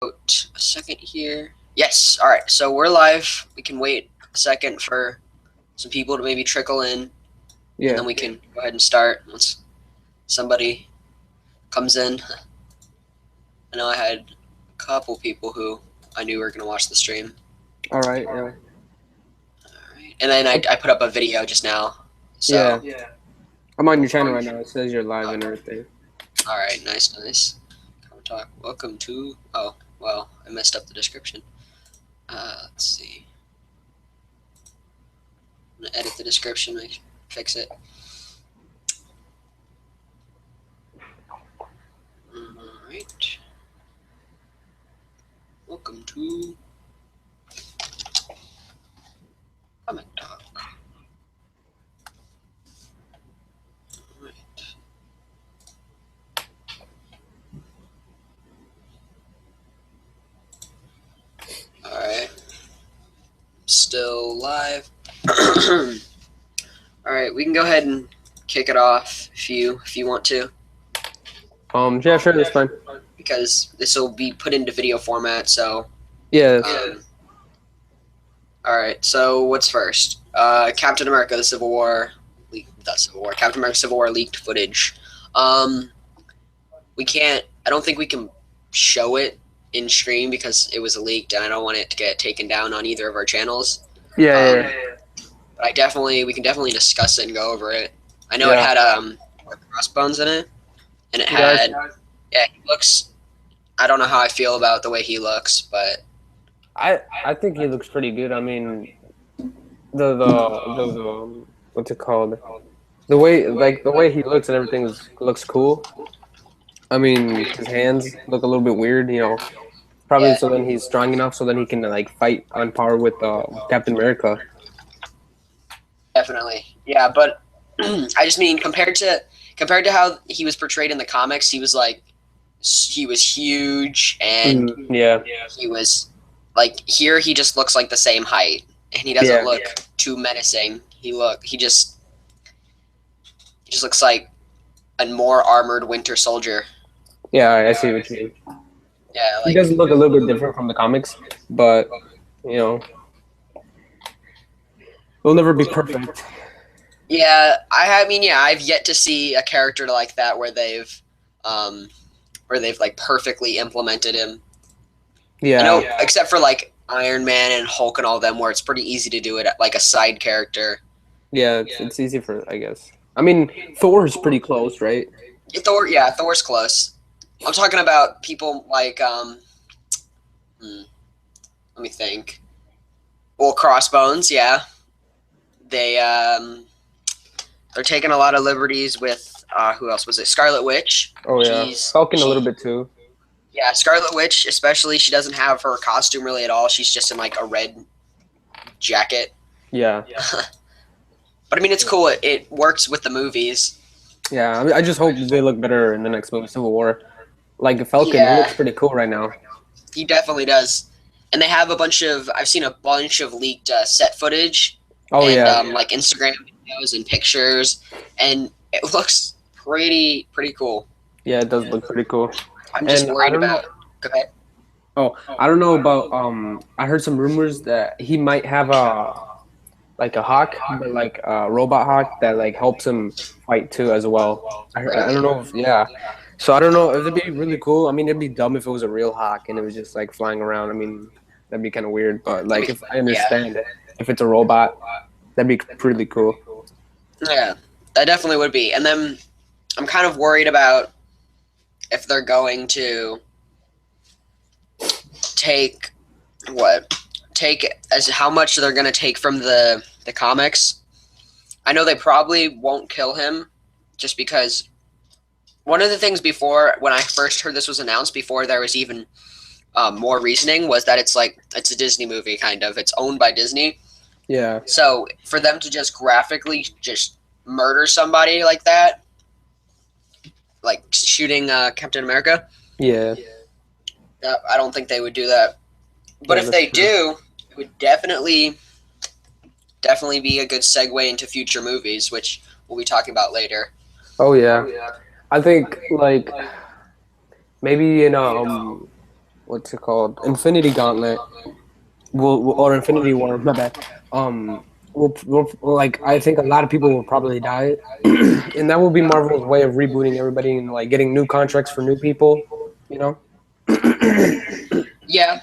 about a second here. Yes. All right. So we're live. We can wait a second for some people to maybe trickle in, and Yeah. then we can go ahead and start once somebody comes in. I know I had a couple people who I knew were going to watch the stream. All right. Yeah. All right. And then I put up a video just now. So, Yeah. I'm on your channel right now. It says you're live and everything. all right. Nice, nice. Come talk. Welcome to. Oh, well, I messed up the description. Let's see. I'm going to edit the description. I fix it. Alright. Welcome to Comic Talk. Alright. Alright. Still live. Alright, we can go ahead and kick it off if you want to. Yeah, sure, that's fine. Because this will be put into video format, so Yeah. alright, so what's first? Captain America the Civil War Captain America Civil War leaked footage. We can't I don't think we can show it in stream because it was leaked and I don't want it to get taken down on either of our channels. Yeah. But we can definitely discuss it and go over it. I know Yeah. it had Crossbones in it, and it had he looks. I don't know how I feel about the way he looks, but I think he looks pretty good. I mean, the what's it called? The way he looks and everything looks cool. I mean, his hands look a little bit weird, Probably so then he's strong enough so then he can like fight on par with Captain America. definitely, yeah. But I just mean compared to how he was portrayed in the comics, he was huge and Yeah. he was like here he just looks like the same height and he doesn't look too menacing. He just looks like a more armored Winter Soldier. Yeah, I see what you mean. Yeah, He does look a little bit different from the comics, but it'll never be perfect. Yeah, I've yet to see a character like that where they've like perfectly implemented him. Yeah. I know, except for like Iron Man and Hulk and all them, where it's pretty easy to do it like a side character. Yeah, it's easy for, I guess. I mean, Thor's pretty close, right? Thor's close. I'm talking about people like let me think. Well, Crossbones, yeah. They're taking a lot of liberties with who else was it? Scarlet Witch. Oh yeah, Falcon a little bit too. Yeah, Scarlet Witch, especially, she doesn't have her costume really at all. She's just in like a red jacket. Yeah. But I mean, it's cool. It works with the movies. Yeah, I mean, I just hope they look better in the next movie, Civil War. Like Falcon, he looks pretty cool right now. He definitely does. And they have I've seen a bunch of leaked set footage. Oh, and, like Instagram videos and pictures, and it looks pretty cool. Yeah, it does look pretty cool. I'm just worried about. Go ahead. Oh, I don't know about. I heard some rumors that he might have a hawk, but like a robot hawk that like helps him fight too as well. I don't know. So I don't know. It'd be really cool. I mean, it'd be dumb if it was a real hawk and it was just like flying around. I mean, that'd be kind of weird. But like, if I understand it, if it's a robot, that'd be pretty cool. Yeah, that definitely would be. And then I'm kind of worried about if they're going to take as how much they're going to take from the comics. I know they probably won't kill him just because one of the things before, when I first heard this was announced, before there was even more reasoning, was that it's a Disney movie, kind of. It's owned by Disney. Yeah. So for them to just graphically just murder somebody like that, like shooting Captain America. Yeah. I don't think they would do that. But if they do, it would definitely be a good segue into future movies, which we'll be talking about later. Oh yeah. I think like maybe in what's it called? Infinity Gauntlet. Or Infinity War. My bad. Like I think a lot of people will probably die, and that will be Marvel's way of rebooting everybody and like getting new contracts for new people. You know. Yeah,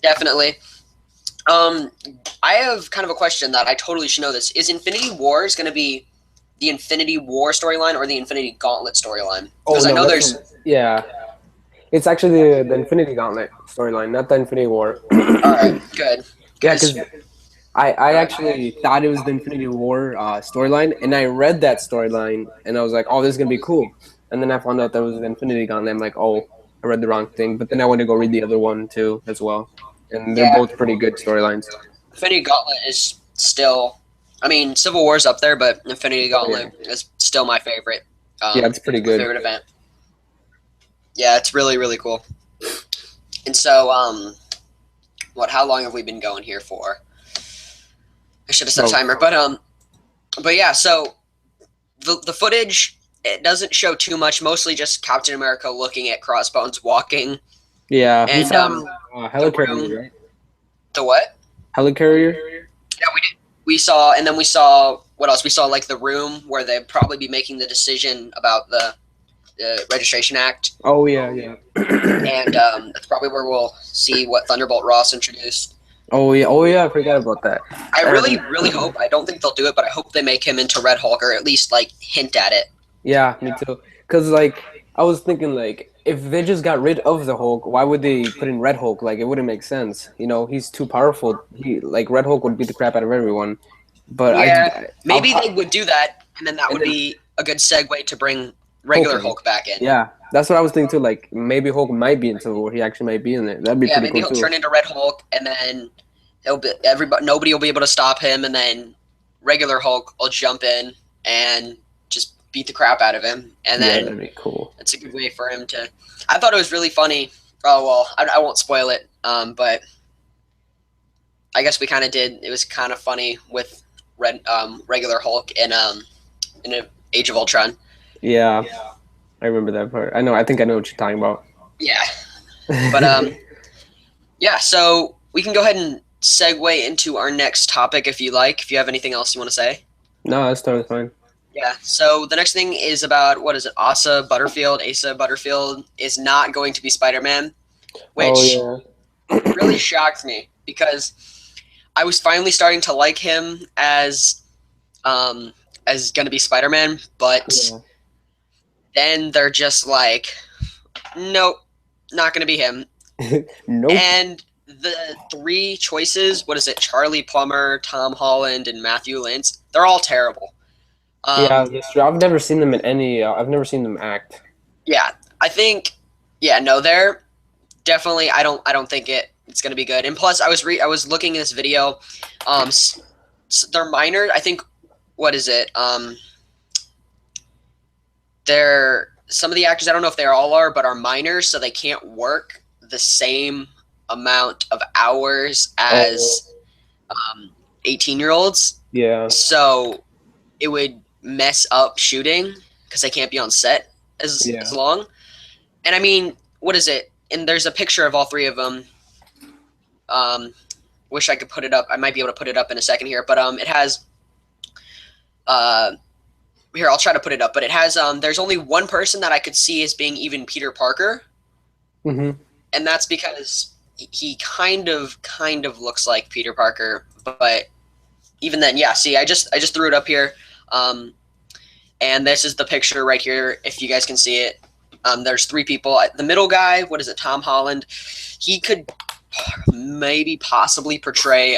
definitely. Um, I have kind of a question that I totally should know this. Is Infinity Wars going to be the Infinity War storyline or the Infinity Gauntlet storyline? Oh Because I no, know there's. yeah. It's actually the Infinity Gauntlet storyline, not the Infinity War. All right, good. Yeah, Because because I actually thought it was the Infinity War storyline, and I read that storyline, and I was like, oh, this is gonna be cool. And then I found out that was the Infinity Gauntlet. I'm like, oh, I read the wrong thing. But then I went to go read the other one too as well, and they're yeah, both pretty good storylines. Infinity Gauntlet is still. I mean, Civil War's up there, but Infinity Oh, yeah. Gauntlet is still my favorite. Yeah, it's pretty My good. favorite event. Yeah, it's really really cool. And so, what? How long have we been going here for? I should have set a Oh. timer, but yeah. So the footage, it doesn't show too much. Mostly just Captain America looking at Crossbones walking, Yeah, we and saw the Helicarrier, room. right? The what? Helicarrier. Yeah, we did. We saw, and then we saw what else? We saw like the room where they'd probably be making the decision about the Registration Act, Oh yeah, yeah. and that's probably where we'll see what Thunderbolt Ross introduced. Oh yeah, oh yeah. I forgot about that. I really, really hope. I don't think they'll do it, but I hope they make him into Red Hulk, or at least like hint at it. Yeah, me too. Cause like I was thinking like if they just got rid of the Hulk, why would they put in Red Hulk? Like it wouldn't make sense. You know, he's too powerful. He like Red Hulk would beat the crap out of everyone. But Yeah, maybe I'll- they would do that, and then that And would then- be a good segue to bring regular Hopefully. Hulk back in. yeah, that's what I was thinking too. Like maybe Hulk might be in Civil War. He actually might be in it. That'd be Yeah, pretty maybe cool he'll too. turn into Red Hulk, and then nobody will be able to stop him, and then regular Hulk will jump in and just beat the crap out of him, and Yeah, then that'd be cool. it's a good way for him to. I thought it was really funny. Oh well, I won't spoil it, but I guess we kind of did. It was kind of funny with regular Hulk in Age of Ultron. Yeah, I remember that part. I know. I think I know what you're talking about. Yeah, but yeah. So we can go ahead and segue into our next topic if you like. If you have anything else you want to say. No, that's totally fine. Yeah. So the next thing is about what is it? Asa Butterfield is not going to be Spider-Man, which Oh really shocked me because I was finally starting to like him as going to be Spider-Man, but yeah. then they're just like, nope, not going to be him. Nope. And the three choices, what is it? Charlie Plummer, Tom Holland, and Matthew Lintz. They're all terrible. Yeah, that's true. I've never seen them in any. I've never seen them act. Yeah, I think. Yeah, no, they're definitely. I don't think it's gonna be good. And plus, I was looking at this video. They're minor. I think. What is it? They're some of the actors. I don't know if they all are, but are minors, so they can't work the same amount of hours as 18-year-olds. Yeah. So it would mess up shooting because they can't be on set as long. And I mean, what is it? And there's a picture of all three of them. Wish I could put it up. I might be able to put it up in a second here, but it has. Here, I'll try to put it up. But it has. There's only one person that I could see as being even Peter Parker, Mm-hmm. and that's because he kind of looks like Peter Parker, but even then, yeah. See, I just threw it up here, and this is the picture right here. If you guys can see it, there's three people. The middle guy, what is it? Tom Holland. He could maybe possibly portray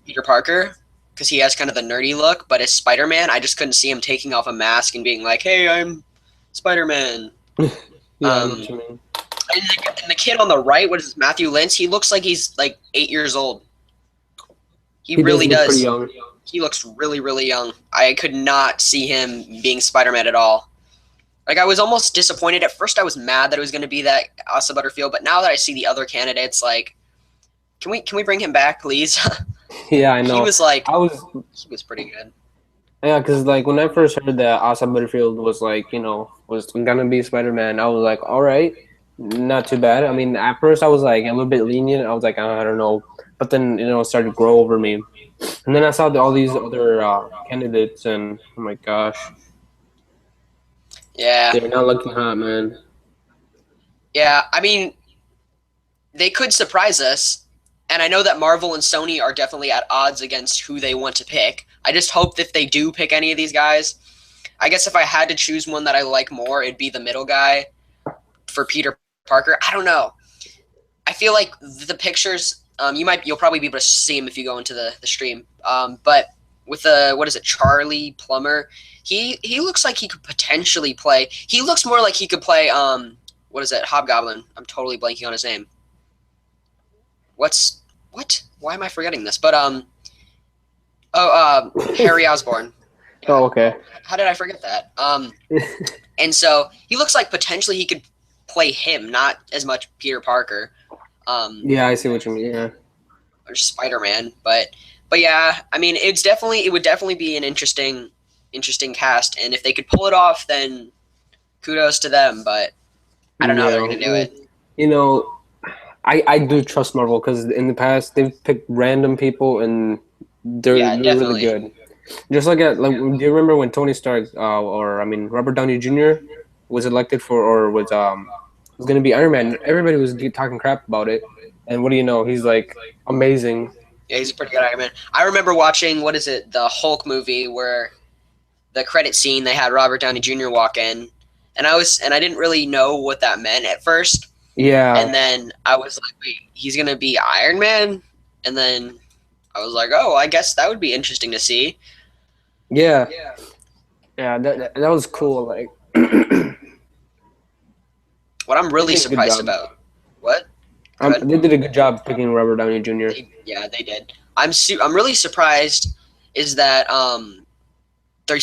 Peter Parker because he has kind of the nerdy look. But as Spider-Man, I just couldn't see him taking off a mask and being like, "Hey, I'm Spider-Man." Yeah, I know what you mean. And the kid on the right, what is this, Matthew Lintz? He looks like he's like 8 years old. He really look does. pretty young. He looks really, really young. I could not see him being Spider-Man at all. Like, I was almost disappointed. At first, I was mad that it was going to be that Asa Butterfield, but now that I see the other candidates, like, can we bring him back, please? Yeah, I know. He was like, I was. he was pretty good. Yeah, because like when I first heard that Asa Butterfield was like, was gonna be Spider-Man, I was like, all right. Not too bad. I mean, at first I was like a little bit lenient. I was like, I don't know, but then it started to grow over me. And then I saw all these other candidates, and oh my gosh, Yeah, they're not looking hot, man. yeah. I mean, they could surprise us. And I know that Marvel and Sony are definitely at odds against who they want to pick. I just hope that if they do pick any of these guys, I guess if I had to choose one that I like more, it'd be the middle guy for Peter Parker. I don't know. I feel like the pictures, you'll probably be able to see him if you go into the stream. But with what is it, Charlie Plummer? He looks like he could potentially play. He looks more like he could play. What is it, Hobgoblin? I'm totally blanking on his name. What? Why am I forgetting this? But Harry Osborn. Oh, okay. How did I forget that? And so he looks like potentially he could play him, not as much Peter Parker. Yeah, I see what you mean. Yeah. Or Spider-Man, but yeah, I mean, it would definitely be an interesting cast, and if they could pull it off, then kudos to them. But I don't know how they're gonna do it. You know, I do trust Marvel because in the past they've picked random people and they're really good. Just like do you remember when Tony Stark Robert Downey Jr. was elected or was going to be Iron Man? Everybody was talking crap about it, and what do you know? He's like amazing. Yeah, he's a pretty good Iron Man. I remember watching the Hulk movie where the credit scene they had Robert Downey Jr. walk in, and I didn't really know what that meant at first. Yeah. And then I was like, wait, he's gonna be Iron Man? And then I was like, oh, I guess that would be interesting to see. Yeah. Yeah, that was cool. Like, what I'm really surprised about. What? They did a good job picking Robert Downey Jr. They did. I'm really surprised is that they're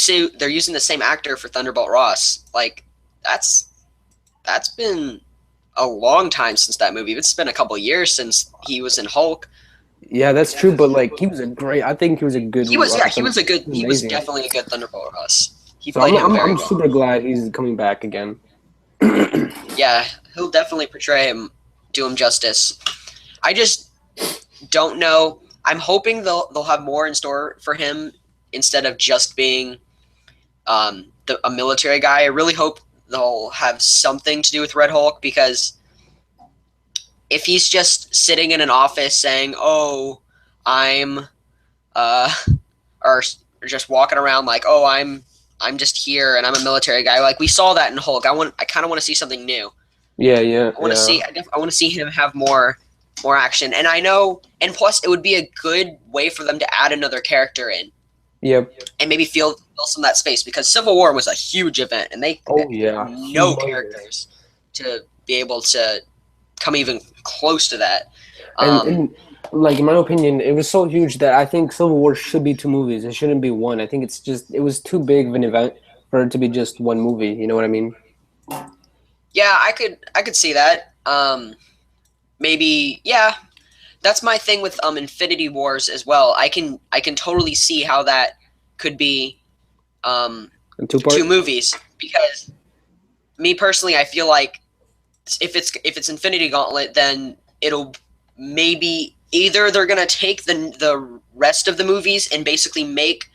using the same actor for Thunderbolt Ross. Like, that's been a long time since that movie. It's been a couple of years since he was in Hulk. Yeah, that's true. But like, I think he was a good. He was definitely a good Thunderbolt Ross. I'm super glad he's coming back again. Yeah, he'll definitely do him justice. I just don't know. I'm hoping they'll have more in store for him instead of just being a military guy. I really hope they'll have something to do with Red Hulk, because if he's just sitting in an office saying, "Oh, I'm," or just walking around like, "Oh, I'm just here and I'm a military guy," like we saw that in Hulk. I kind of want to see something new. Yeah. I want to see him have more action, and I know, and plus it would be a good way for them to add another character in. Yep. And maybe fill some of that space, because Civil War was a huge event, and they had no characters to be able to come even close to that. And like, in my opinion, it was so huge that I think Civil War should be 2 movies. It shouldn't be 1. I think it was too big of an event for it to be just 1 movie. You know what I mean? Yeah, I could see that. Maybe, yeah. That's my thing with Infinity Wars as well. I can totally see how that could be 2 movies, because me personally, I feel like if it's Infinity Gauntlet, then it'll maybe either they're gonna take the rest of the movies and basically make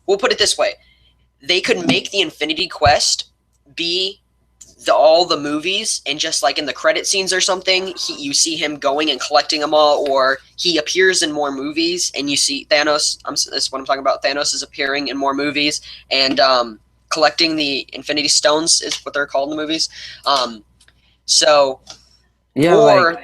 we'll put it this way, they could make the Infinity Quest be all the movies, and just like in the credit scenes or something, you see him going and collecting them all, or he appears in more movies and you see Thanos. That's what I'm talking about. Thanos is appearing in more movies and collecting the Infinity Stones is what they're called in the movies. So yeah, or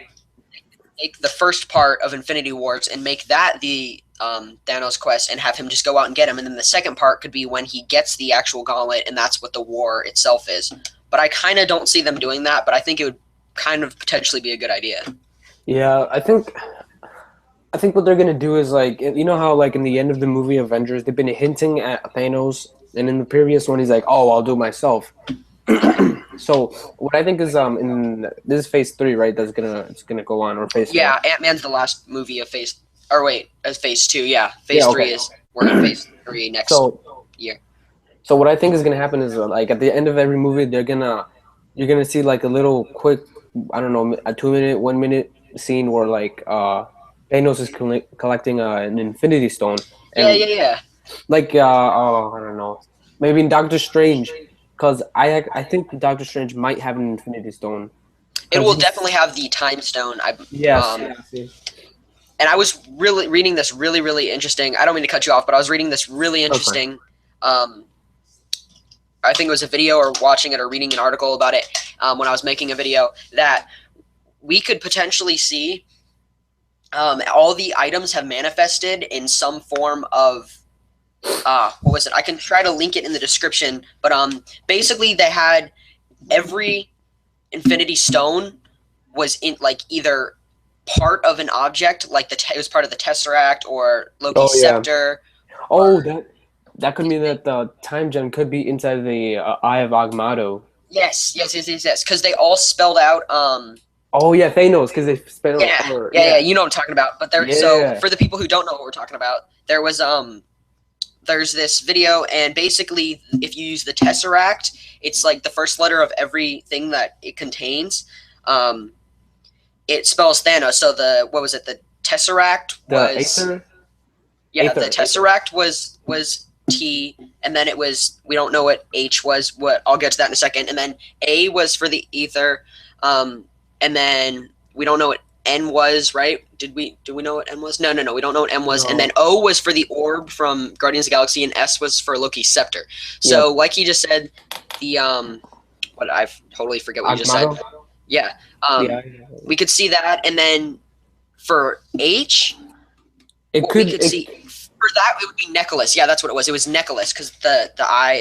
take the first part of Infinity Wars and make that the Thanos quest and have him just go out and get him, and then the second part could be when he gets the actual gauntlet, and that's what the war itself is. But I kind of don't see them doing that, but I think it would kind of potentially be a good idea. Yeah, I think what they're gonna do is, like, you know how like in the end of the movie Avengers, they've been hinting at Thanos, and in the previous one he's like, "Oh, I'll do it myself." So what I think is in this is phase 3, right? It's gonna go on, or phase 4? Yeah, Ant-Man's the last movie of phase 2. Yeah, phase 3 is we're in phase 3 next year. So what I think is gonna happen is like at the end of every movie they're gonna you're gonna see like a little quick, I don't know, a 2 minute, 1 minute scene where like Thanos is collecting an Infinity Stone, Yeah, and yeah, yeah. like oh, I don't know, maybe in Doctor Strange, because I think Doctor Strange might have an Infinity Stone, It because will he's definitely have the time stone. yes, Um, yes. and I was really reading this really interesting. I don't mean to cut you off, but I was reading this really Okay. interesting. Um, I think it was a video or watching it or reading an article about it when I was making a video that we could potentially see all the items have manifested in some form of what was it? I can try to link it in the description, but basically they had every Infinity Stone was in like either part of an object, like it was part of the Tesseract or Oh Loki's yeah. scepter, Oh, or that could mean that the time gem could be inside the Eye of Agamotto. yes, because they all spelled out. Oh yeah, Thanos, because they spell Yeah, or yeah. yeah, You know what I'm talking about. But there, so yeah. for the people who don't know what we're talking about, there's this video, and basically, if you use the Tesseract, it's like the first letter of everything that it contains. Um, it spells Thanos. So the what was it? The Tesseract The was Aether, yeah. The Aether. Tesseract was T, and then it was we don't know what H was. What I'll get to that in a second. And then A was for the ether, and then we don't know what N was. Right? Do we know what N was? No. We don't know what M was. And then No. O was for the orb from Guardians of the Galaxy, and S was for Loki's scepter. Yep. So like he just said, the what I've totally forget what you just said. Agamotto. Yeah. Yeah. We could see that, and then for H, It what we could. could see for that it would be necklace. Yeah, that's what it was. It was necklace because the eye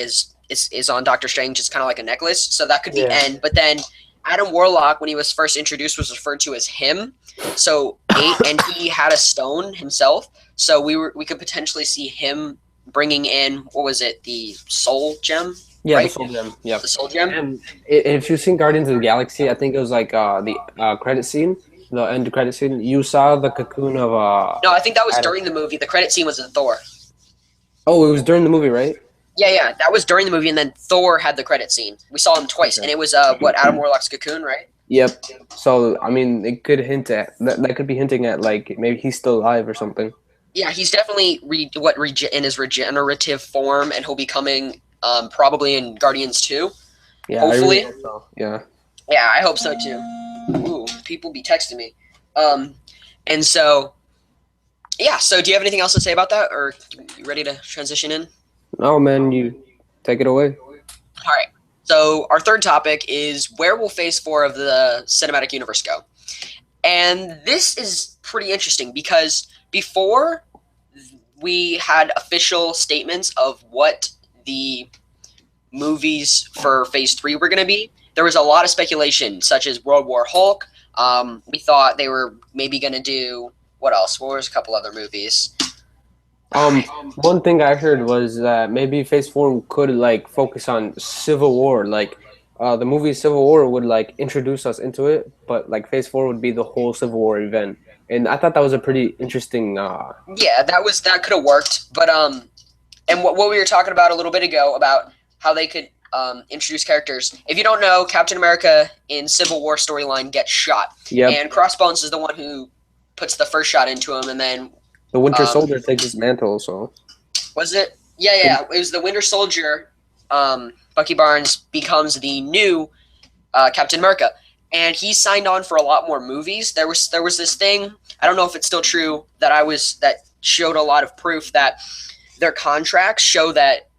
is on Doctor Strange. It's kind of like a necklace, so that could be Yeah. N. But then Adam Warlock, when he was first introduced, was referred to as him. So eight, and he had a stone himself. So we could potentially see him bringing in what was it, the soul gem? Yeah, right? the Soul Gem. Yep. The soul gem. And if you've seen Guardians of the Galaxy, I think it was like the credit scene, the end credit scene. You saw the cocoon of No, I think that was Adam. during the movie. The credit scene was in Thor. Oh, it was during the movie, right? Yeah, that was during the movie, and then Thor had the credit scene. We saw him twice, Okay. and it was what Adam Warlock's cocoon, right? Yep. So I mean, it could hint at that could be hinting at like maybe he's still alive or something. Yeah, he's definitely in his regenerative form, and he'll be coming probably in Guardians 2. Yeah, Hopefully. I really hope so. Yeah. Yeah, I hope so too. Ooh, people be texting me. And so yeah. So do you have anything else to say about that, or you ready to transition in? No, man, you take it away. All right. So our third topic is where will Phase 4 of the cinematic universe go? And this is pretty interesting because before we had official statements of what the movies for Phase 3 were going to be, there was a lot of speculation, such as World War Hulk. We thought they were maybe going to do, what else? What was a couple other movies? One thing I heard was that maybe Phase 4 could like focus on Civil War, like the movie Civil War would like introduce us into it, but like Phase 4 would be the whole Civil War event. And I thought that was a pretty interesting Yeah, that could have worked, but and what we were talking about a little bit ago about how they could introduce characters. If you don't know, Captain America in Civil War storyline gets shot, Yep. and Crossbones is the one who puts the first shot into him, and then The Winter Soldier takes his mantle, so was it? Yeah, it was the Winter Soldier. Bucky Barnes becomes the new Captain America, and he signed on for a lot more movies. There was this thing. I don't know if it's still true that showed a lot of proof that their contracts show that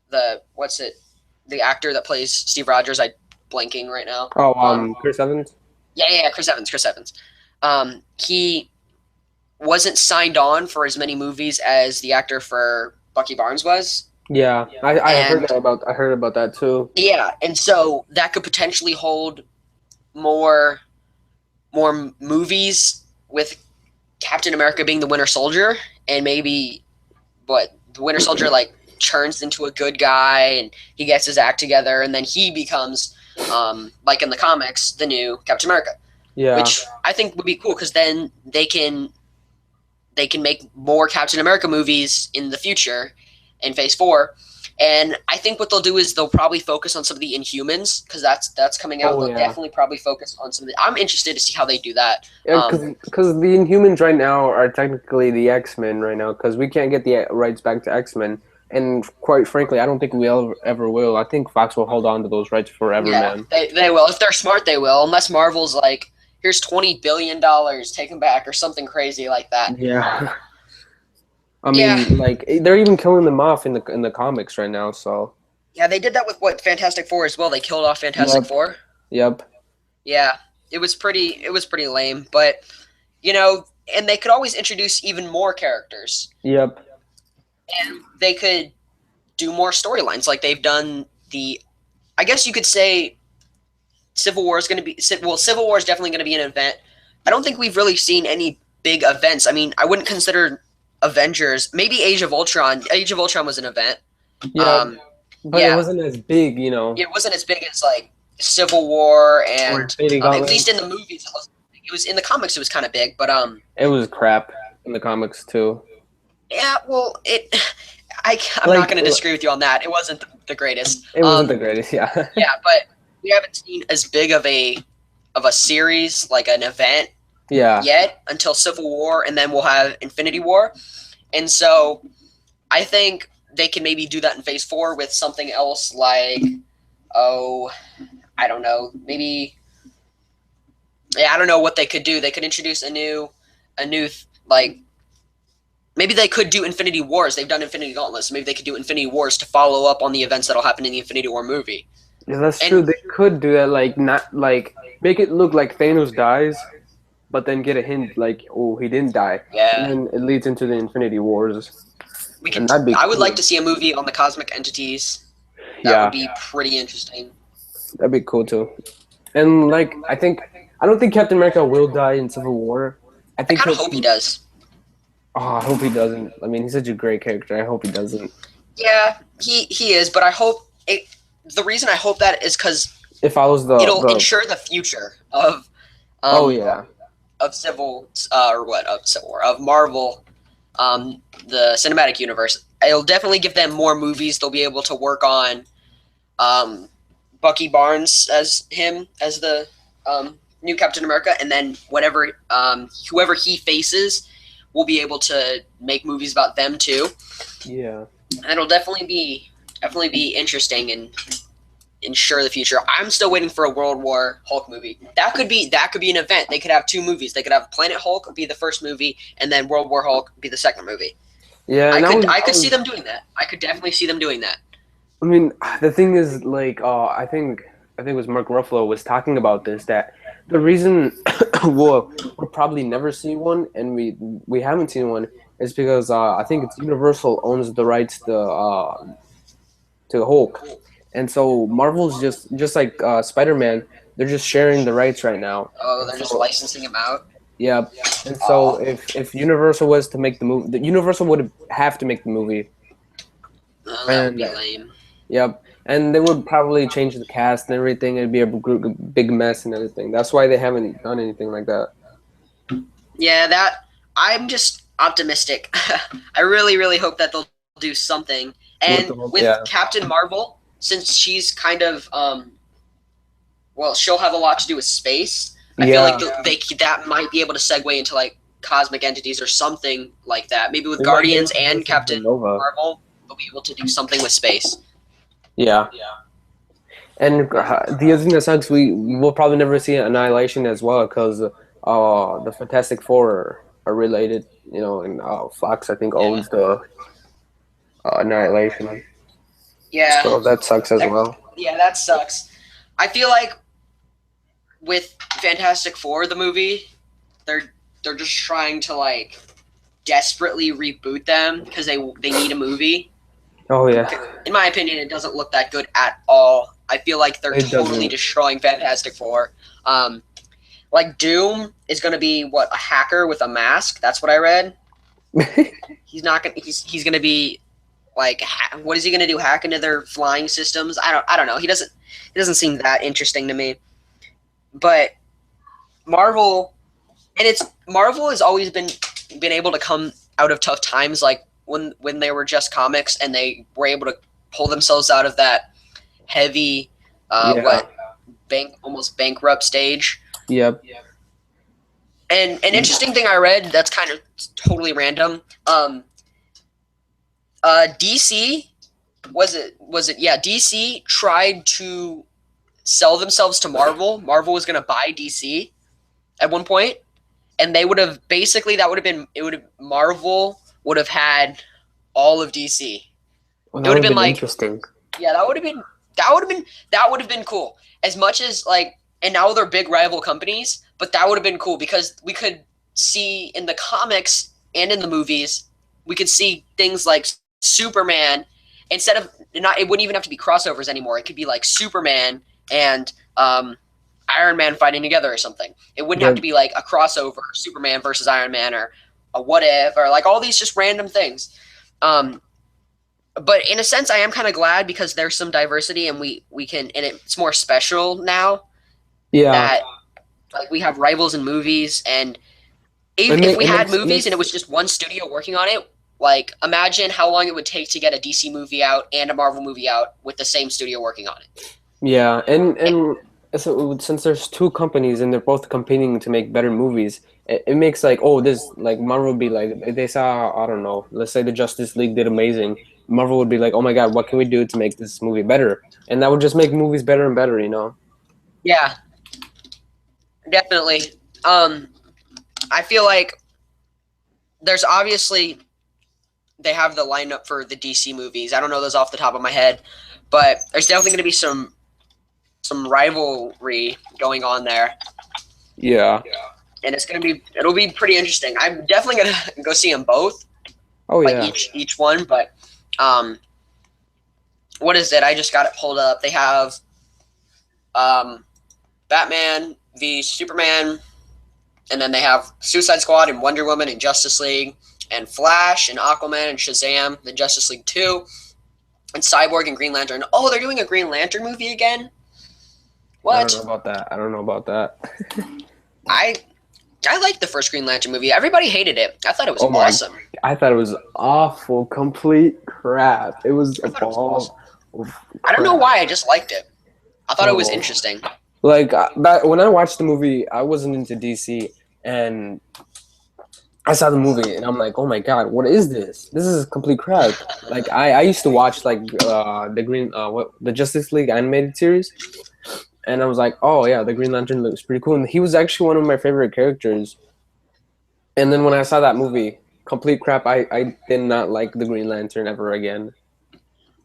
the actor that plays Steve Rogers, I'm blanking right now. Chris Evans. Yeah, Chris Evans. He wasn't signed on for as many movies as the actor for Bucky Barnes was. Yeah, I heard about that too. Yeah, and so that could potentially hold more movies with Captain America being the Winter Soldier, and maybe the Winter Soldier like turns into a good guy and he gets his act together, and then he becomes like in the comics the new Captain America. Yeah, which I think would be cool because then they can make more Captain America movies in the future in Phase 4, And I think what they'll do is they'll probably focus on some of the Inhumans because that's coming out. Oh They'll yeah. definitely probably focus on some of the. I'm interested to see how they do that. Yeah, because the Inhumans right now are technically the X-Men right now because we can't get the rights back to X-Men, and quite frankly, I don't think we ever will. I think Fox will hold on to those rights forever, Yeah, man. they will. If they're smart, they will. Unless Marvel's like, here's $20 billion, take them back, or something crazy like that. Yeah, I Yeah, mean, like they're even killing them off in the comics right now. So, yeah, they did that with what Fantastic Four as well. They killed off Fantastic yep, Four. yep, Yeah, it was pretty lame, but you know, and they could always introduce even more characters, yep, and they could do more storylines like they've done. The I guess you could say Civil War is going to be well. Civil War is definitely going to be an event. I don't think we've really seen any big events. I mean, I wouldn't consider Avengers. Maybe Age of Ultron. Age of Ultron was an event. yep. Um, But it yeah, wasn't as big, it wasn't as big as like Civil War, or and Infinity at Gauntlet. least in the movies, it was in the comics. It was kind of big, but It was crap in the comics too. yeah. Well, I'm not Like going to disagree with you on that. It wasn't the greatest. it wasn't the greatest, yeah. Yeah, but we haven't seen as big of a series like an event Yeah. yet until Civil War, and then we'll have Infinity War. And so I think they can maybe do that in Phase 4 with something else like, oh, I don't know, maybe. Yeah, I don't know what they could do. They could introduce a new like. Maybe they could do Infinity Wars. They've done Infinity Gauntlet, so maybe they could do Infinity Wars to follow up on the events that'll happen in the Infinity War movie. Yeah, that's And true. They could do that, like not like make it look like Thanos dies, but then get a hint like, oh, he didn't die, and yeah, then it leads into the Infinity Wars, we and could. that'd be I would like cool. to see a movie on the cosmic entities. That would Yeah, be pretty interesting. that'd be cool too. And like, I don't think Captain America will die in Civil War. I I think kind of he'll. hope he does. Oh, I hope he doesn't. I mean, he's such a great character. I hope he doesn't. Yeah, he is, but I hope it. The reason I hope that is because It follows it'll the. ensure the future of Oh um yeah, of Civil War of Marvel, the cinematic universe. It'll definitely give them more movies. They'll be able to work on um Bucky Barnes as him as the new Captain America, and then whoever he faces will be able to make movies about them too. yeah. And it'll definitely be interesting and ensure the future. I'm still waiting for a World War Hulk movie. That could be an event. They could have two movies. They could have Planet Hulk be the first movie, and then World War Hulk be the second movie. Yeah, I could see them doing that. I could definitely see them doing that. I mean, the thing is, like, I think it was Mark Ruffalo was talking about this that the reason we'll probably never see one, and we haven't seen one, is because I think it's Universal owns the rights to Hulk, and so Marvel's just like Spider-Man, they're just sharing the rights right now. Oh, And they're just so, licensing him out. yeah, and so Oh, if Universal was to make the movie, the Universal would have to make the movie, that would be and lame. yep. And they would probably change the cast and everything. It'd be a big mess and everything. That's why they haven't done anything like that. Yeah, that I'm just optimistic. I really, really hope that they'll do something. And with Yeah. Captain Marvel, since she's kind of well, she'll have a lot to do with space. I feel Yeah. like that might be able to segue into like cosmic entities or something like that. Maybe with They might be able Guardians to and do Captain Nova. Marvel, they'll be able to do something with space. Yeah. And the other thing that sucks, we will probably never see Annihilation as well because the Fantastic Four are related, you know, and Fox I think owns the Annihilation, Yeah, so that sucks as well. yeah, that sucks. I feel like with Fantastic Four, the movie, they're just trying to like desperately reboot them because they need a movie. Oh yeah, In my opinion, it doesn't look that good at all. I feel like they're It totally doesn't. destroying Fantastic Four. Like Doom is going to be what, a hacker with a mask. That's what I read. He's not gonna. He's going to be like, what is he going to do? Hack into their flying systems? I don't know. He doesn't seem that interesting to me. But Marvel, and it's Marvel has always been able to come out of tough times, like when they were just comics and they were able to pull themselves out of that heavy, Yeah. almost bankrupt stage. Yep. And an interesting thing I read that's kind of totally random. DC was it? Yeah, DC tried to sell themselves to Marvel. Marvel was going to buy DC at one point, and they would have basically Marvel would have had all of DC. Well, It that would would have have been been like, interesting. yeah, that would have been cool. As much as like, and now they're big rival companies, but that would have been cool because we could see in the comics and in the movies, we could see things like Superman instead of not. It wouldn't even have to be crossovers anymore. It could be like Superman and Iron Man fighting together or something. It wouldn't have to be like a crossover Superman versus Iron Man or a what if or like all these just random things. But in a sense, I am kind of glad because there's some diversity and we can and it's more special now Yeah. that like we have rivals in movies and if we had movies and it was just one studio working on it, like imagine how long it would take to get a DC movie out and a Marvel movie out with the same studio working on it. Yeah, and so since there's two companies and they're both competing to make better movies, it makes like, oh, this like Marvel would be like, if they saw, I don't know, let's say the Justice League did amazing, Marvel would be like, oh my God, what can we do to make this movie better? And that would just make movies better and better, you know? Yeah, definitely. I feel like there's obviously they have the lineup for the DC movies. I don't know those off the top of my head, but there's definitely going to be some rivalry going on there. Yeah. And it'll be pretty interesting. I'm definitely going to go see them both. Oh like yeah. each one, but what is it? I just got it pulled up. They have Batman v Superman, and then they have Suicide Squad and Wonder Woman and Justice League and Flash and Aquaman and Shazam, the Justice League 2, and Cyborg and Green Lantern. Oh, they're doing a Green Lantern movie again? What? I don't know about that. I liked the first Green Lantern movie. Everybody hated it. I thought it was awesome. I thought it was awful, complete crap. It was a ball. I don't know why. I just liked it. I thought it was interesting. Like back when I watched the movie, I wasn't into DC, and I saw the movie, and I'm like, oh my God, what is this? This is complete crap. Like I used to watch like the Justice League animated series. And I was like, oh, yeah, the Green Lantern looks pretty cool. And he was actually one of my favorite characters. And then when I saw that movie, complete crap, I did not like the Green Lantern ever again.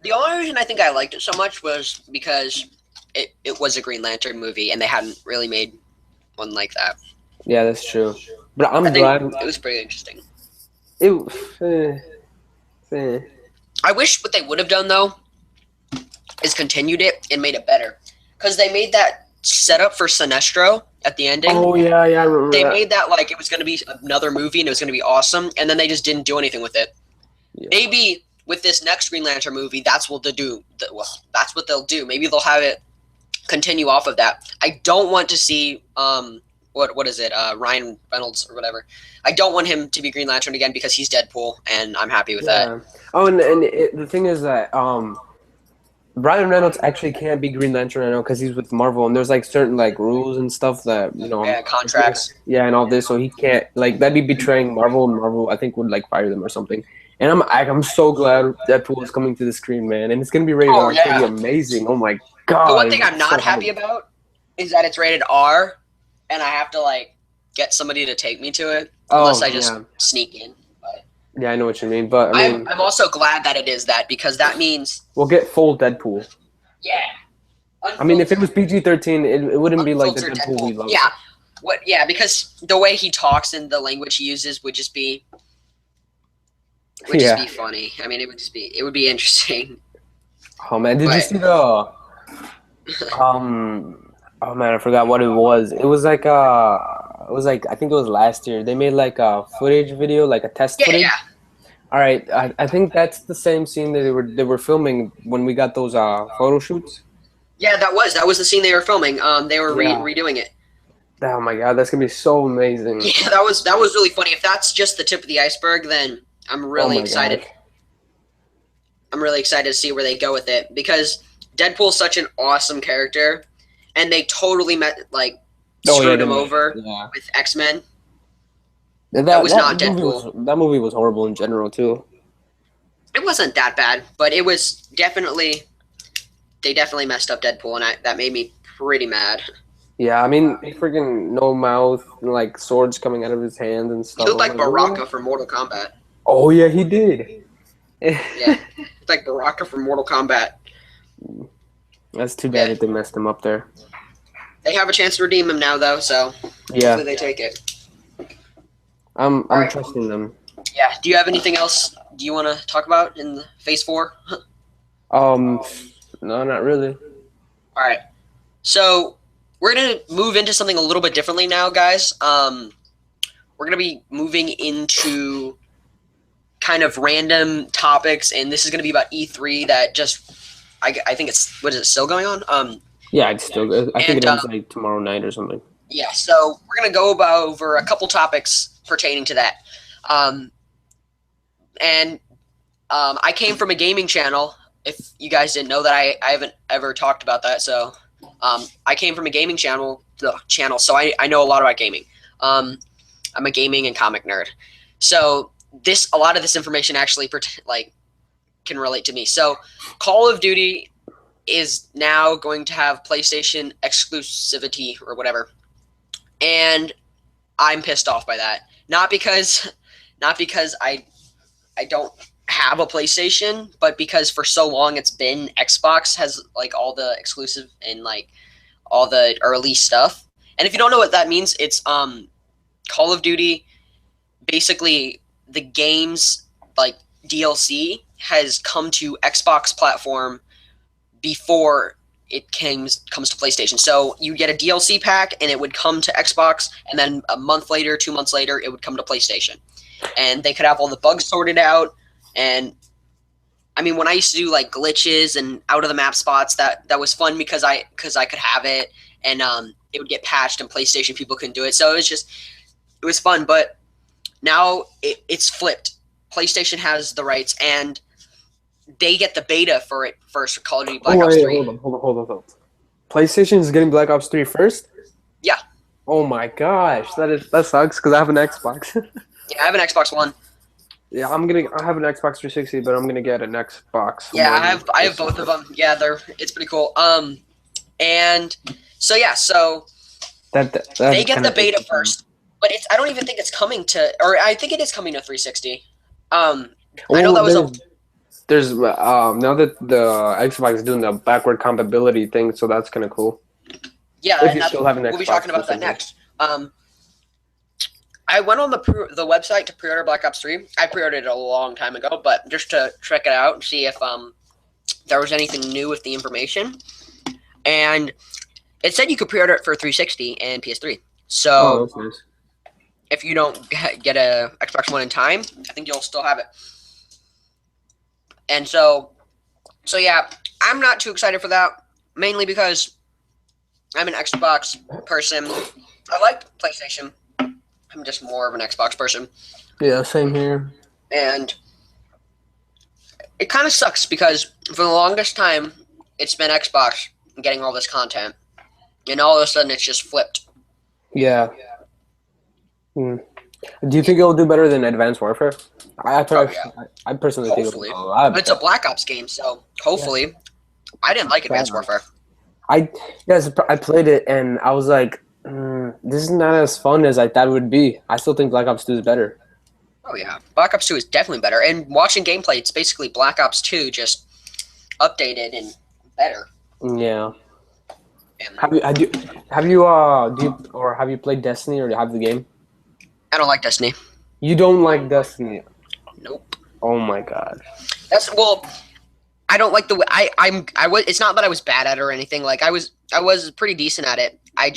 The only reason I think I liked it so much was because it was a Green Lantern movie, and they hadn't really made one like that. Yeah, that's true. But I'm glad. It was pretty interesting. I wish what they would have done, though, is continued it and made it better. Because they made that setup for Sinestro at the ending. Oh, yeah, I remember They made that like it was going to be another movie and it was going to be awesome, and then they just didn't do anything with it. Yeah. Maybe with this next Green Lantern movie, that's what they'll do. That's what they'll do. Maybe they'll have it continue off of that. I don't want to see what is it? Ryan Reynolds or whatever. I don't want him to be Green Lantern again because he's Deadpool, and I'm happy with that. Oh, and the thing is that Ryan Reynolds actually can't be Green Lantern, I know, because he's with Marvel, and there's like certain like rules and stuff that contracts, and all this, so he can't like that'd be betraying Marvel, and Marvel I think would like fire them or something. And I'm so glad Deadpool is coming to the screen, man, and it's gonna be rated R. It's gonna be amazing. Oh my God! The one thing I'm not happy about is that it's rated R, and I have to like get somebody to take me to it unless I just sneak in. Yeah, I know what you mean, but I mean, I'm also glad that it is that because that means we'll get full Deadpool. Yeah. I mean, if it was PG-13, it wouldn't be like the Deadpool we love. Yeah. Yeah, because the way he talks and the language he uses would just be funny. I mean, it would be interesting. Oh man, did you see the oh man, I forgot what it was. It was like I think it was last year. They made like a footage video, like a test footage. Yeah. All right, I think that's the same scene that they were filming when we got those photo shoots. Yeah, that was the scene they were filming. They were redoing it. Oh my God, that's gonna be so amazing. Yeah, that was really funny. If that's just the tip of the iceberg, then I'm really excited. I'm really excited to see where they go with it because Deadpool's such an awesome character, and they totally Oh yeah, screwed him over yeah. with X-Men. That That was not movie Deadpool. that movie was horrible in general too. It wasn't that bad, but it was definitely they definitely messed up Deadpool, and that made me pretty mad. Yeah, I mean, freaking no mouth and like swords coming out of his hands and He stuff. looked I'm like like, what? Baraka from Mortal Kombat. Oh yeah, he did. Yeah, it's like Baraka from Mortal Kombat. That's too bad that they messed him up there. They have a chance to redeem him now, though, so Yeah, hopefully they take it. I'm Alright. trusting them. Yeah. Do you have anything else you want to talk about in Phase 4? No, not really. All right. So we're gonna move into something a little bit differently now, guys. We're gonna be moving into kind of random topics, and this is gonna be about E3 that just I think it's what is it still going on? Yeah, it's still good. I think And, it ends like tomorrow night or something. Yeah. So we're gonna go over a couple topics pertaining to that. I came from a gaming channel. If you guys didn't know that, I haven't ever talked about that. So I came from a gaming channel, so I know a lot about gaming. I'm a gaming and comic nerd. So a lot of this information actually can relate to me. So Call of Duty is now going to have PlayStation exclusivity or whatever. And I'm pissed off by that. Not because I don't have a PlayStation, but because for so long it's been Xbox has like all the exclusive and like all the early stuff. And if you don't know what that means, it's Call of Duty, basically the game's like DLC has come to Xbox platform before it comes to PlayStation. So you get a DLC pack and it would come to Xbox, and then a month later, 2 months later, it would come to PlayStation. And they could have all the bugs sorted out. And I mean, when I used to do like glitches and out of the map spots, that was fun because I could have it, and it would get patched, and PlayStation people couldn't do it. So it was fun. But now it's flipped. PlayStation has the rights, and they get the beta for it first for Call of Duty Black Ops 3. Hold on. PlayStation is getting Black Ops 3 first? Yeah. Oh my gosh, that sucks because I have an Xbox. Yeah, I have an Xbox One. Yeah, I have an Xbox 360, but I'm gonna get an Xbox. Yeah, One. I have both of them. Yeah, it's pretty cool. And so yeah, so they get the beta first, but I don't even think it's coming to, or I think it is coming to 360. I know that was there's now that the Xbox is doing the backward compatibility thing, so that's kind of cool. Yeah, if and you still have an Xbox, we'll be talking about that next. I went on the website to pre-order Black Ops 3. I pre-ordered it a long time ago, but just to check it out and see if there was anything new with the information. And it said you could pre-order it for 360 and PS3. So that's nice. If you don't get a Xbox One in time, I think you'll still have it. And so yeah, I'm not too excited for that, mainly because I'm an Xbox person. I like PlayStation. I'm just more of an Xbox person. Yeah, same here. And it kind of sucks because for the longest time, it's been Xbox getting all this content. And all of a sudden, it's just flipped. Yeah. Do you think it'll do better than Advanced Warfare? I personally hopefully. think it's a Black Ops game, so hopefully. Yeah. I didn't like Advanced Warfare. I played it and I was like, this is not as fun as I thought it would be. I still think Black Ops 2 is better. Oh yeah, Black Ops 2 is definitely better. And watching gameplay, it's basically Black Ops 2 just updated and better. Yeah. And have you played Destiny or do you have the game? I don't like Destiny. You don't like Destiny? Nope. Oh my god. I don't like the way I was. It's not that I was bad at it or anything. Like I was pretty decent at it. I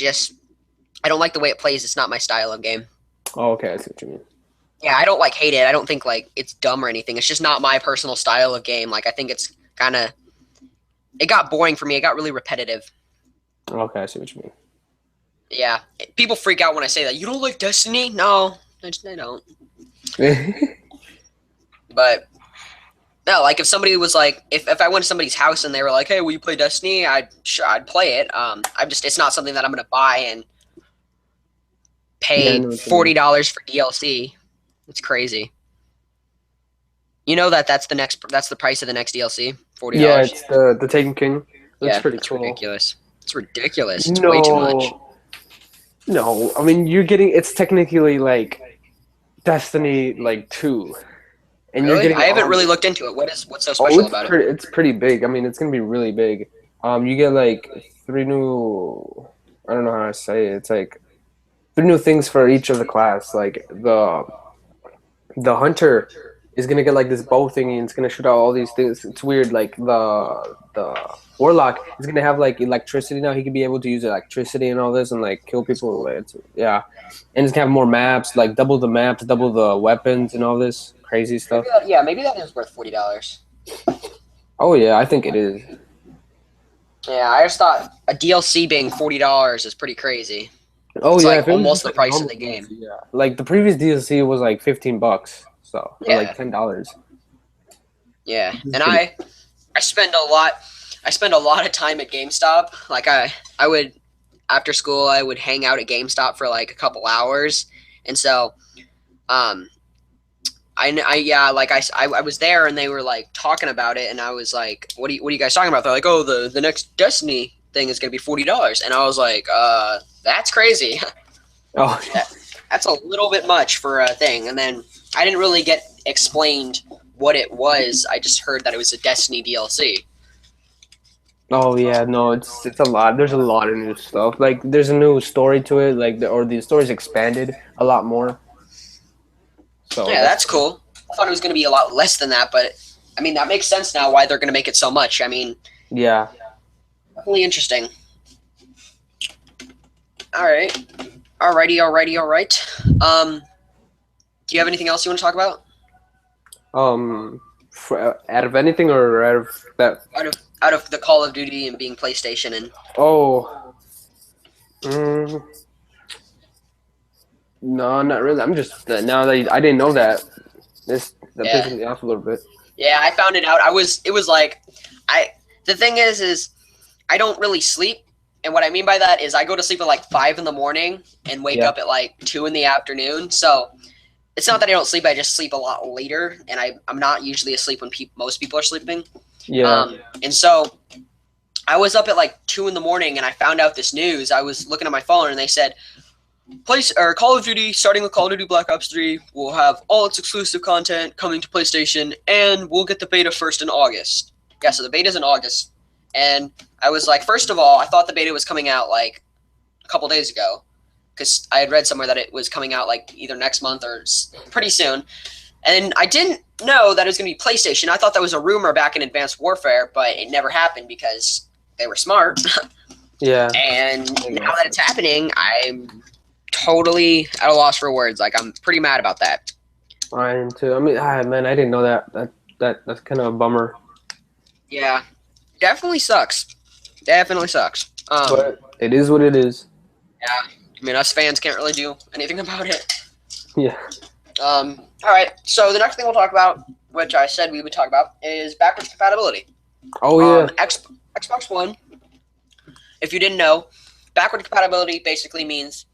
don't like the way it plays. It's not my style of game. Oh, okay, I see what you mean. Yeah, I don't hate it. I don't think it's dumb or anything. It's just not my personal style of game. I think it's it got boring for me. It got really repetitive. Okay, I see what you mean. Yeah, people freak out when I say that. You don't like Destiny? No, I don't. But No, like if somebody was like, if I went to somebody's house and they were like, "Hey, will you play Destiny?" I'd play it. I'm just it's not something that I'm gonna buy and Yeah, I pay know what you mean. $40 for DLC. It's crazy. You know that's the price of the next DLC, Yeah, $40. it's the Taken King. Looks Yeah, pretty that's cool. ridiculous. It's ridiculous. It's way too much. No, no. I mean, you're getting it's technically like Destiny like 2, and you're Really? I getting haven't all really the. looked into it. What's so Oh, special about it? it's pretty big. I mean, it's gonna be really big. You get like three new. I don't know how to say it. It's like three new things for each of the class. Like the hunter is gonna get like this bow thingy and it's gonna shoot out all these things. It's weird. Like the warlock is gonna have like electricity now. He can be able to use electricity and all this and like kill That's people. cool. Yeah, and it's gonna have more maps, like double the maps, double the weapons and all this crazy stuff. Maybe that is worth $40. Oh yeah, I think it is. Yeah, I just thought a DLC being $40 is pretty crazy. Oh It's yeah, like if it was almost just the like a price of normal the game. DLC, yeah. Like the previous DLC was like $15, so or like Yeah, $10. yeah. This is And pretty. I spend a lot. I spend a lot of time at GameStop. Like I would after school I would hang out at GameStop for like a couple hours, and so um yeah, like I was there and they were like talking about it and I was like, what are you guys talking about? They're like, oh, the next Destiny thing is gonna be $40, and I was like, that's crazy. Oh That's a little bit much for a thing. And then I didn't really get explained what it was. I just heard that it was a Destiny DLC. oh yeah, no, it's a lot. There's a lot of new stuff. Like there's a new story to it. Like or the story's expanded a lot more. So Yeah, that's that's cool. I thought it was gonna be a lot less than that, but I mean that makes sense now why they're gonna make it so much. I mean, yeah. definitely interesting. All right. All right. Do you have anything else you want to talk about? Out of anything or out of that? Out of the Call of Duty and being PlayStation and Oh, mm, no, not really. I'm just now that I didn't know that. That yeah. pisses me off a little bit. Yeah, I found it out. It was like I the thing is I don't really sleep. And what I mean by that is I go to sleep at like 5 in the morning and wake Yeah. up at like 2 in the afternoon. So it's not that I don't sleep, I just sleep a lot later and I'm not usually asleep when most people are sleeping. Yeah. And so I was up at like 2 in the morning and I found out this news. I was looking at my phone and they said Call of Duty, starting with Call of Duty Black Ops 3, will have all its exclusive content coming to PlayStation, and we'll get the beta first in August. Yeah, so the beta's in August. And I was like, first of all, I thought the beta was coming out like a couple days ago, because I had read somewhere that it was coming out like either next month or pretty soon. And I didn't know that it was going to be PlayStation. I thought that was a rumor back in Advanced Warfare, but it never happened because they were smart. Yeah. And now that it's happening, I'm totally at a loss for words. Like I'm pretty mad about that. I am too. I mean, man, I didn't know that. That's kind of a bummer. Yeah, definitely sucks. Definitely sucks. But it is what it is. Yeah, I mean us fans can't really do anything about it. Yeah. All right. So the next thing we'll talk about, which I said we would talk about, is backwards compatibility. Oh yeah. Xbox One. If you didn't know, backward compatibility basically means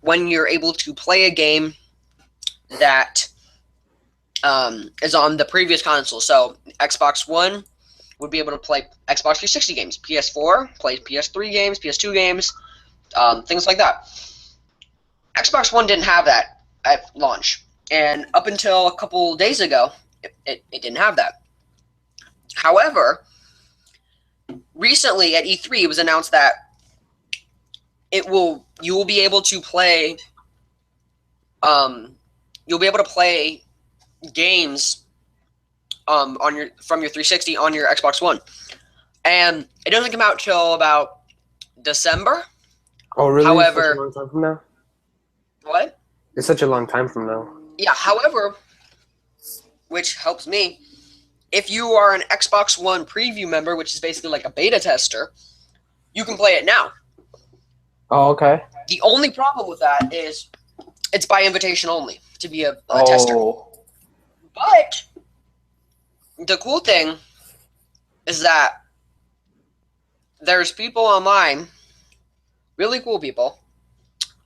when you're able to play a game that is on the previous console. So Xbox One would be able to play Xbox 360 games, PS4 play PS3 games, PS2 games, things like that. Xbox One didn't have that at launch, and up until a couple days ago, it didn't have that. However, recently at E3, it was announced that you will be able to play games from your 360 on your Xbox One, and it doesn't come out till about December. Oh really? However, Such a long time from now. what? It's such a long time from now. Yeah. However, which helps me, if you are an Xbox One preview member, which is basically like a beta tester, you can play it now. Oh okay. The only problem with that is it's by invitation only to be a Oh. tester. But the cool thing is that there's people online, really cool people,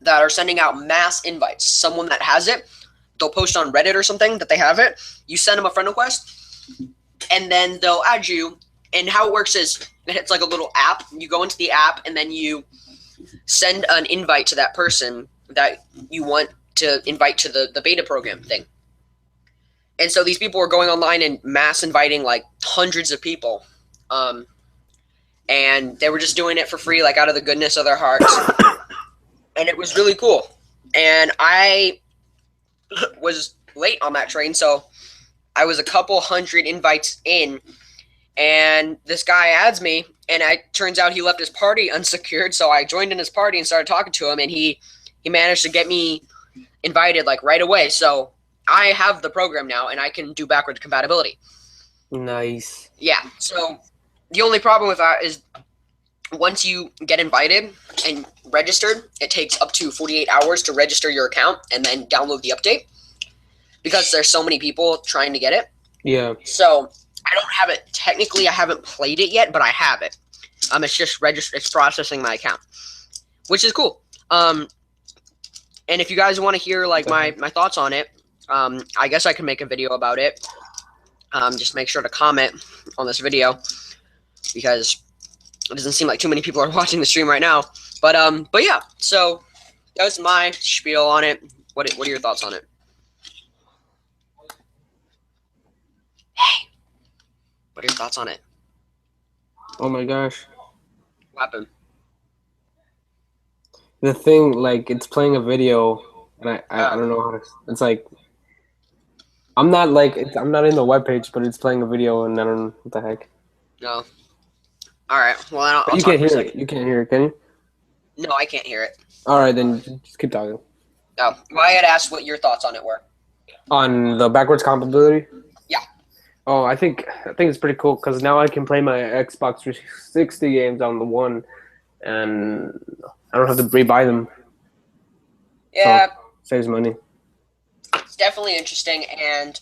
that are sending out mass invites. Someone that has it, they'll post on Reddit or something that they have it. You send them a friend request, and then they'll add you. And how it works is it's like a little app. You go into the app, and then you send an invite to that person that you want to invite to the beta program thing. And so these people were going online and mass inviting like hundreds of people. And they were just doing it for free, like out of the goodness of their hearts. And it was really cool. And I was late on that train, so I was a couple hundred invites in. And this guy adds me, and it turns out he left his party unsecured. So I joined in his party and started talking to him, and he managed to get me invited like right away. So I have the program now, and I can do backwards compatibility. Nice. Yeah. So the only problem with that is once you get invited and registered, it takes up to 48 hours to register your account and then download the update because there's so many people trying to get it. Yeah. So I don't have it. Technically, I haven't played it yet, but I have it. It's just it's processing my account, which is cool. And if you guys want to hear like my thoughts on it, I guess I can make a video about it. Just make sure to comment on this video because it doesn't seem like too many people are watching the stream right now. But yeah. So that was my spiel on it. What are your thoughts on it? Hey, what are your thoughts on it? Oh my gosh. What happened? The thing, like, it's playing a video, and I don't know how to. It's like I'm not in the webpage, but it's playing a video, and I don't know what the heck. No. All right. Well, I'll you talk can't for a hear it. second. You can't hear it, can you? No, I can't hear it. All right, then just keep talking. No. Well, I had asked what your thoughts on it were. On the backwards compatibility? Yeah. Oh, I think it's pretty cool because now I can play my Xbox 360 games on the one, and I don't have to rebuy them. Yeah. So, saves money. It's definitely interesting, and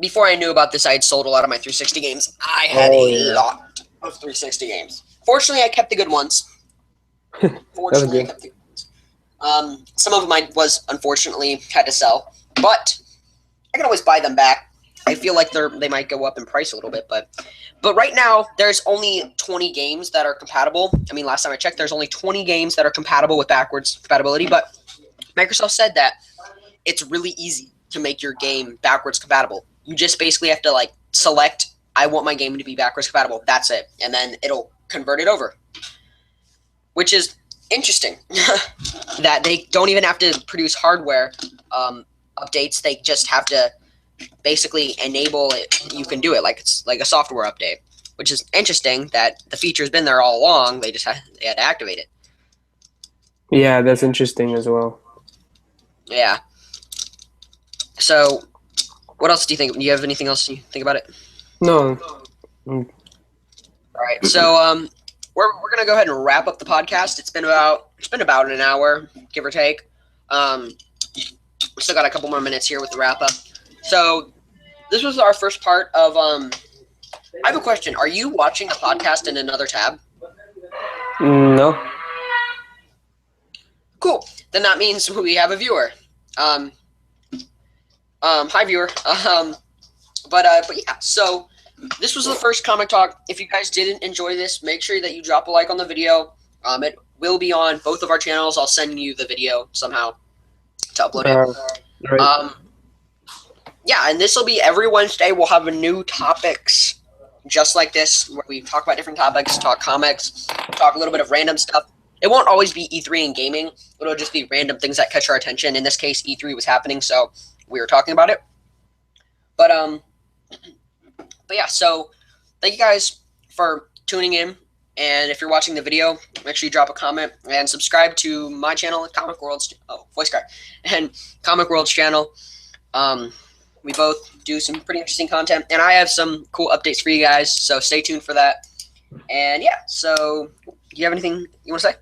before I knew about this, I had sold a lot of my 360 games. I had a lot of 360 games. Fortunately, I kept the good ones. Fortunately, I kept the good ones. Some of them I unfortunately had to sell, but I can always buy them back. I feel like they might go up in price a little bit, but right now there's only 20 games that are compatible. I mean, last time I checked, there's only 20 games that are compatible with backwards compatibility, but Microsoft said that it's really easy to make your game backwards compatible. You just basically have to like select, I want my game to be backwards compatible. That's it. And then it'll convert it over, which is interesting that they don't even have to produce hardware updates. They just have to basically enable it. You can do it like it's like a software update, which is interesting that the feature's been there all along. They just had to activate it. Yeah, that's interesting as well. Yeah. So, what else do you think? Do you have anything else you think about it? No. All right. So, we're gonna go ahead and wrap up the podcast. It's been about an hour, give or take. We still got a couple more minutes here with the wrap up. So, this was our first part of. I have a question. Are you watching the podcast in another tab? No. Cool. Then that means we have a viewer. Hi viewer. But yeah. So this was the first comic talk. If you guys didn't enjoy this, make sure that you drop a like on the video. It will be on both of our channels. I'll send you the video somehow to upload it. Right. Yeah, and this will be every Wednesday. We'll have a new topics just like this, where we talk about different topics, talk comics, talk a little bit of random stuff. It won't always be E3 and gaming. It'll just be random things that catch our attention. In this case, E3 was happening, so we were talking about it. But yeah, so thank you guys for tuning in. And if you're watching the video, make sure you drop a comment and subscribe to my channel, Comic World's voice card, and Comic World's channel. We both do some pretty interesting content, and I have some cool updates for you guys, so stay tuned for that. And yeah, so do you have anything you want to say?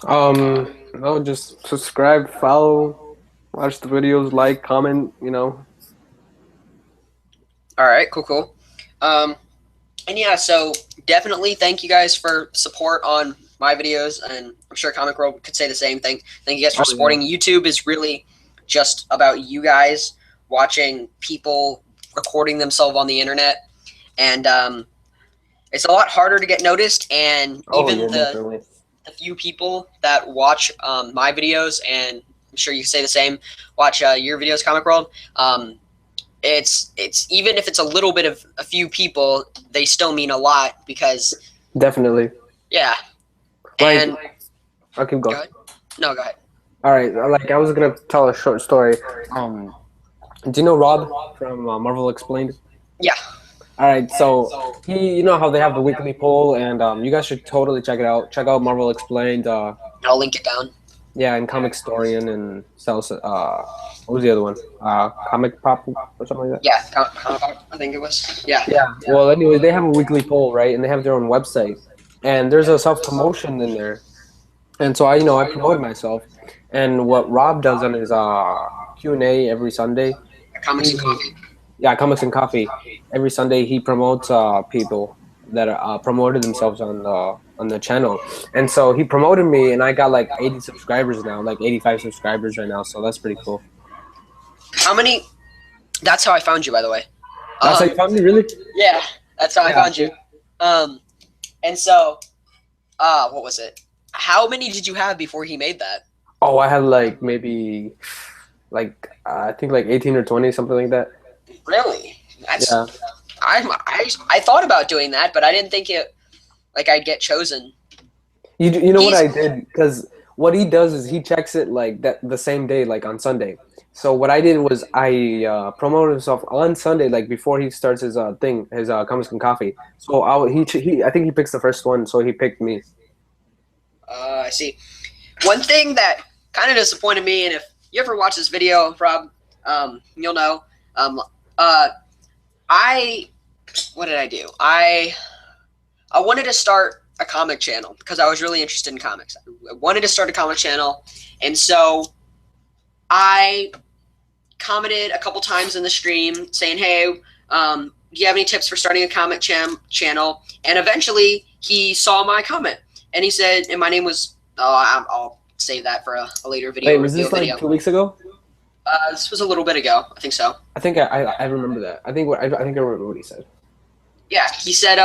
No, just subscribe, follow, watch the videos, like, comment, All right, cool. Um, and yeah, so definitely thank you guys for support on my videos, and I'm sure Comic World could say the same thing. Thank you guys for Oh yeah, supporting. YouTube is really just about you guys watching people recording themselves on the internet, and it's a lot harder to get noticed. And oh even yeah, definitely. the few people that watch my videos, and I'm sure you say the same, watch your videos, Comic World. It's even if it's a little bit of a few people, they still mean a lot because Definitely. yeah. Like, And I'll keep go going. ahead. No, go ahead. All right, like I was gonna tell a short story. Do you know Rob from Marvel Explained? Yeah, All right, so he, you know how they have the weekly poll, and you guys should totally check it out. Check out Marvel Explained. I'll link it down. Yeah, and Comic Storian and Cells. What was the other one? Comic Pop or something like that. Yeah, I think it was. Yeah. Yeah. Well, anyway, they have a weekly poll, right? And they have their own website, and there's a self promotion in there. And so I promoted myself, and what Rob does on his Q&A every Sunday, Comics and he, coffee. yeah, Comics and Coffee, every Sunday he promotes people that promoted themselves on the channel, and so he promoted me, and I got like 80 subscribers now, like 85 subscribers right now, so that's pretty cool. How many? That's how I found you, by the way. That's how you found me, really? Yeah, that's how I Yeah. found you. And so, what was it? How many did you have before he made that? Oh, I had like maybe like I think like 18 or 20, something like that. Really? That's Yeah. I thought about doing that, but I didn't think it like I'd get chosen. You know what He's I did? Because what he does is he checks it like that the same day, like on Sunday. So what I did was I promoted himself on Sunday, like before he starts his thing, his Comics and Coffee. So I think he picks the first one, so he picked me. I see. One thing that kind of disappointed me, and if you ever watch this video, Rob, you'll know. Um, uh, I what did I do? I wanted to start a comic channel because I was really interested in comics. I wanted to start a comic channel, and so I commented a couple times in the stream saying, "Hey, do you have any tips for starting a comic channel?" And eventually, he saw my comment, and he said, and my name was. I'll save that for a later video. Wait, was this like 2 weeks ago? This was a little bit ago. I think so. I think I remember that. I think I remember what he said. Yeah, he said,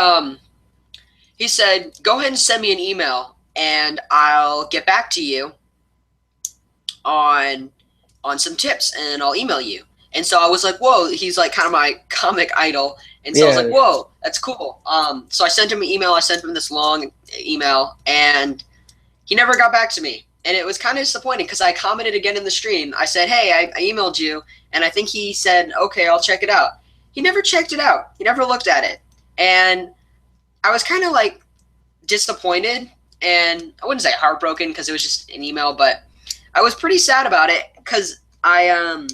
go ahead and send me an email, and I'll get back to you on some tips, and I'll email you. And so I was like, whoa, he's like kind of my comic idol. And so I was like, whoa, that's cool. So I sent him an email. I sent him this long email, and he never got back to me. And it was kind of disappointing because I commented again in the stream. I said, hey, I emailed you. And I think he said, okay, I'll check it out. He never checked it out. He never looked at it. And I was kind of like disappointed. And I wouldn't say heartbroken because it was just an email, but I was pretty sad about it because and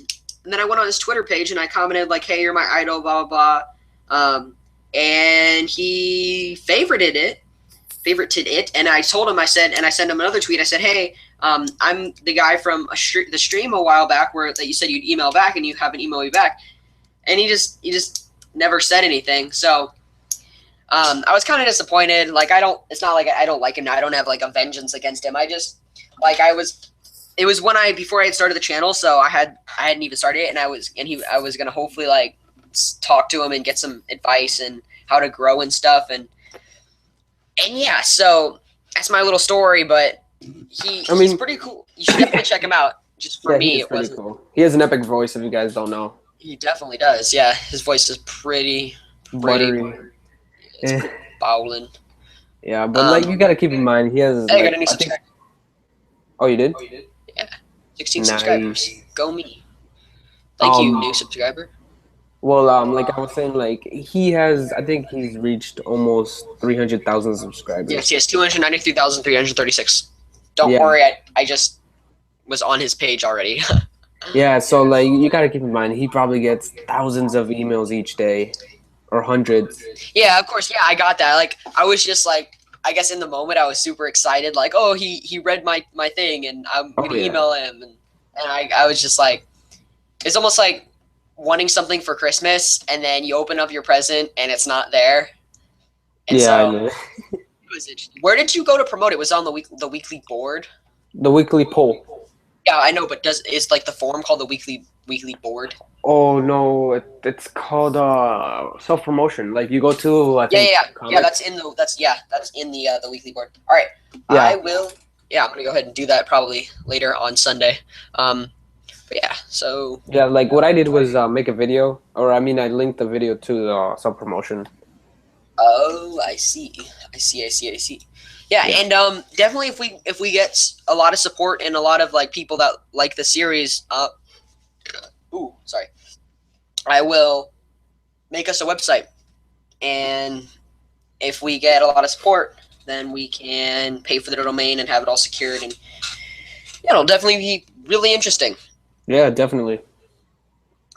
then I went on his Twitter page and I commented like, hey, you're my idol, blah, blah, blah. And he favorited it. And I told him, I said, and I sent him another tweet. I said, hey, I'm the guy from the stream a while back that you said you'd email back, and you haven't emailed me back. And he just never said anything. So I was kind of disappointed. Like it's not like I don't like him now. I don't have like a vengeance against him. I just like it was before I had started the channel, so I hadn't even started it, and I was gonna hopefully like talk to him and get some advice and how to grow and stuff. And yeah, so that's my little story, but he's pretty cool. You should definitely check him out. Just for me, it wasn't. Cool. He has an epic voice if you guys don't know. He definitely does. Yeah, his voice is pretty buttery. It's bowling. Yeah, but like you gotta keep in mind he has. Hey, I got a new subscriber. Oh, you did? Yeah, 16 subscribers. Go me. Thank you, new subscriber. Well, like I was saying, like I think he's reached almost 300,000 subscribers. Yes, he has 293,336. Don't worry, I just was on his page already. Yeah, so like you gotta keep in mind he probably gets thousands of emails each day, or hundreds. Yeah, of course. Yeah, I got that. Like I was just like, I guess in the moment I was super excited. Like, oh, he read my thing, and I'm gonna email him, and I was just like, it's almost like wanting something for Christmas, and then you open up your present and it's not there. And Yeah, I so, know. where did you go to promote it? Was it on the weekly board? The weekly poll. Yeah, I know, but is like the forum called the weekly board? Oh no, it's called self promotion. Like you go to, I think, Yeah. comics. That's in the weekly board. All right, Yeah. I will. Yeah, I'm gonna go ahead and do that probably later on Sunday. But yeah, so Yeah, like what I did was make a video, or I mean, I linked the video to the self promotion. oh, I see. Yeah, Yeah. and definitely if we get a lot of support and a lot of like people that like the series, sorry, I will make us a website, and if we get a lot of support, then we can pay for the domain and have it all secured, and yeah, it'll definitely be really interesting. Yeah, definitely.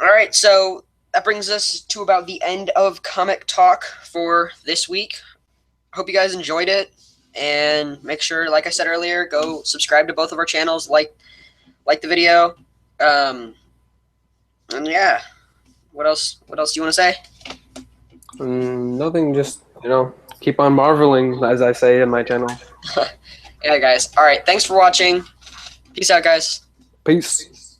All right, so that brings us to about the end of Comic Talk for this week. Hope you guys enjoyed it, and make sure, like I said earlier, go subscribe to both of our channels, like the video, and yeah. What else do you want to say? Nothing. Just keep on marveling, as I say in my channel. Yeah, guys. All right, thanks for watching. Peace out, guys. Peace.